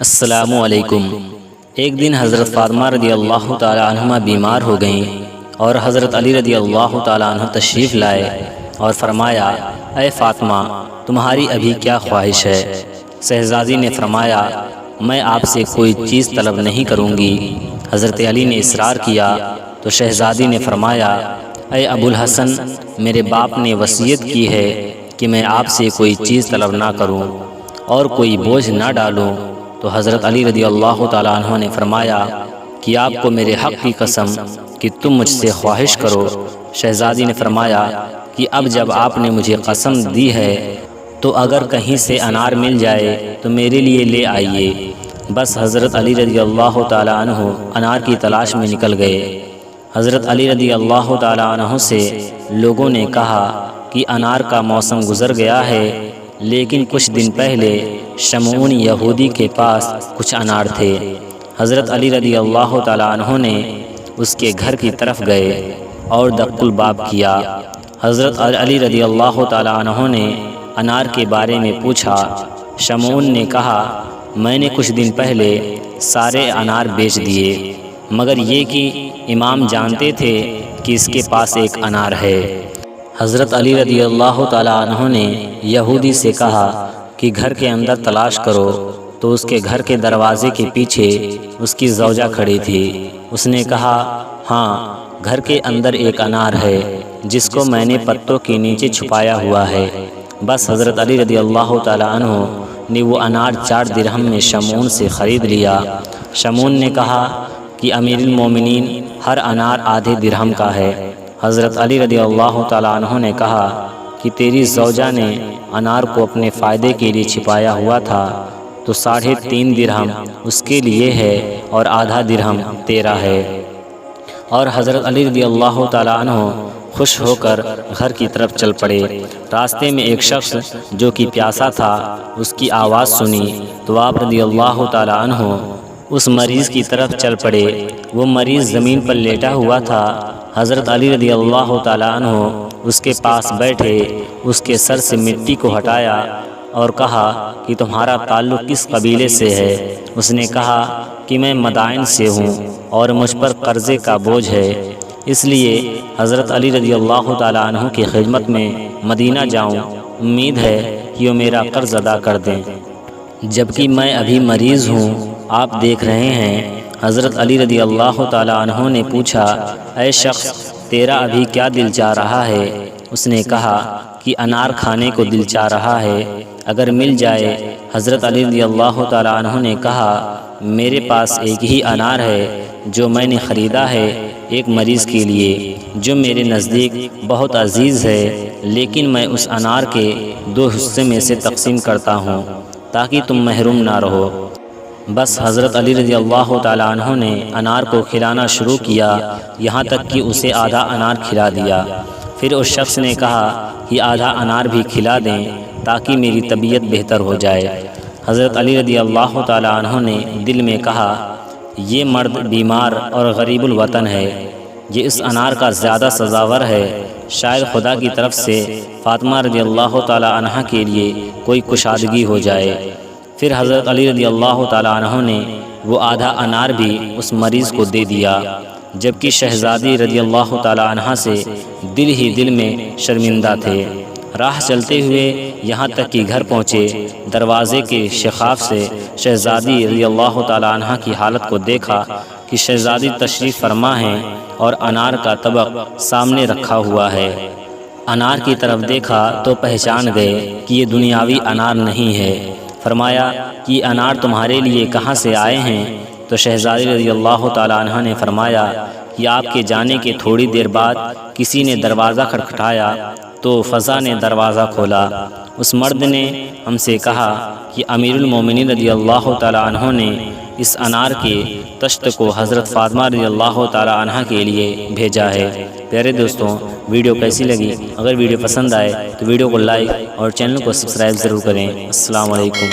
السلام علیکم۔ ایک دن حضرت فاطمہ رضی اللہ تعالی عنہما بیمار ہو گئیں اور حضرت علی رضی اللہ تعالی عنہ تشریف لائے اور فرمایا، اے فاطمہ، تمہاری ابھی کیا خواہش ہے؟ شہزادی نے فرمایا، میں آپ سے کوئی چیز طلب نہیں کروں گی۔ حضرت علی نے اصرار کیا تو شہزادی نے فرمایا، اے ابو الحسن، میرے باپ نے وصیت کی ہے کہ میں آپ سے کوئی چیز طلب نہ کروں اور کوئی بوجھ نہ ڈالوں۔ تو حضرت علی رضی اللہ تعالیٰ عنہ نے فرمایا کہ آپ کو میرے حق کی قسم کہ تم مجھ سے خواہش کرو۔ شہزادی نے فرمایا کہ اب جب آپ نے مجھے قسم دی ہے تو اگر کہیں سے انار مل جائے تو میرے لیے لے آئیے۔ بس حضرت علی رضی اللہ تعالیٰ عنہ انار کی تلاش میں نکل گئے۔ حضرت علی رضی اللہ تعالیٰ عنہ سے لوگوں نے کہا کہ انار کا موسم گزر گیا ہے، لیکن کچھ دن پہلے شمعون یہودی کے پاس کچھ انار تھے۔ حضرت علی رضی اللہ تعالیٰ عنہ نے اس کے گھر کی طرف گئے اور دق الباب کیا۔ حضرت علی رضی اللہ تعالیٰ عنہ نے انار کے بارے میں پوچھا۔ شمعون نے کہا، میں نے کچھ دن پہلے سارے انار بیچ دیے، مگر یہ کہ امام جانتے تھے کہ اس کے پاس ایک انار ہے۔ حضرت علی رضی اللہ تعالیٰ عنہ نے یہودی سے کہا کہ گھر کے اندر تلاش کرو، تو اس کے گھر کے دروازے کے پیچھے اس کی زوجہ کھڑی تھی۔ اس نے کہا، ہاں، گھر کے اندر ایک انار ہے جس کو میں نے پتوں کے نیچے چھپایا ہوا ہے۔ بس حضرت علی رضی اللہ تعالیٰ عنہ نے وہ انار 4 درہم میں شمعون سے خرید لیا۔ شمعون نے کہا کہ امیر المومنین، ہر انار آدھے درہم کا ہے۔ حضرت علی رضی اللہ تعالیٰ عنہ نے کہا کہ تیری زوجہ نے انار کو اپنے فائدے کے لیے چھپایا ہوا تھا، تو 3.5 درہم اس کے لیے ہے اور آدھا درہم تیرا ہے۔ اور حضرت علی رضی اللہ تعالیٰ عنہ خوش ہو کر گھر کی طرف چل پڑے۔ راستے میں ایک شخص جو کہ پیاسا تھا، اس کی آواز سنی تو آپ رضی اللہ تعالیٰ عنہ اس مریض کی طرف چل پڑے۔ وہ مریض زمین پر لیٹا ہوا تھا۔ حضرت علی رضی اللہ تعالیٰ عنہ اس کے پاس بیٹھے، اس کے سر سے مٹی کو ہٹایا اور کہا کہ تمہارا تعلق کس قبیلے سے ہے؟ اس نے کہا کہ میں مدائن سے ہوں اور مجھ پر قرضے کا بوجھ ہے، اس لیے حضرت علی رضی اللہ تعالیٰ عنہ کی خدمت میں مدینہ جاؤں، امید ہے کہ وہ میرا قرض ادا کر دیں، جبکہ میں ابھی مریض ہوں۔ آپ دیکھ رہے ہیں۔ حضرت علی رضی اللہ تعالیٰ عنہ نے پوچھا، اے شخص، تیرا ابھی کیا دل چاہ رہا ہے؟ اس نے کہا کہ انار کھانے کو دل چاہ رہا ہے، اگر مل جائے۔ حضرت علی رضی اللہ تعالیٰ عنہ نے کہا، میرے پاس ایک ہی انار ہے جو میں نے خریدا ہے ایک مریض کے لیے، جو میرے نزدیک بہت عزیز ہے، لیکن میں اس انار کے 2 حصے میں سے تقسیم کرتا ہوں تاکہ تم محروم نہ رہو۔ بس حضرت علی رضی اللہ تعالیٰ عنہ نے انار کو کھلانا شروع کیا، یہاں تک کہ اسے آدھا انار کھلا دیا۔ پھر اس شخص نے کہا کہ آدھا انار بھی کھلا دیں تاکہ میری طبیعت بہتر ہو جائے۔ حضرت علی رضی اللہ تعالیٰ عنہ نے دل میں کہا، یہ مرد بیمار اور غریب الوطن ہے، یہ اس انار کا زیادہ سزاور ہے، شاید خدا کی طرف سے فاطمہ رضی اللہ تعالیٰ عنہ کے لیے کوئی کشادگی ہو جائے۔ پھر حضرت علی رضی اللہ تعالیٰ عنہ نے وہ آدھا انار بھی اس مریض کو دے دیا، جبکہ شہزادی رضی اللہ تعالیٰ عنہ سے دل ہی دل میں شرمندہ تھے۔ راہ چلتے ہوئے یہاں تک کہ گھر پہنچے، دروازے کے شکاف سے شہزادی رضی اللہ تعالیٰ عنہ کی حالت کو دیکھا کہ شہزادی تشریف فرما ہیں اور انار کا طبق سامنے رکھا ہوا ہے۔ انار کی طرف دیکھا تو پہچان گئے کہ یہ دنیاوی انار نہیں ہے۔ فرمایا کہ یہ انار تمہارے لیے کہاں سے آئے ہیں؟ تو شہزادی رضی اللہ تعالیٰ عنہ نے فرمایا کہ آپ کے جانے کے تھوڑی دیر بعد کسی نے دروازہ کھٹکھٹایا تو فضا نے دروازہ کھولا۔ اس مرد نے ہم سے کہا کہ امیر المومنین رضی اللہ تعالیٰ عنہ نے اس انار کے طشت کو حضرت فاطمہ رضی اللہ تعالیٰ عنہ کے لیے بھیجا ہے۔ پیارے دوستوں، ویڈیو کیسی لگی؟ اگر ویڈیو پسند آئے تو ویڈیو کو لائک اور چینل کو سبسکرائب ضرور کریں۔ السلام علیکم۔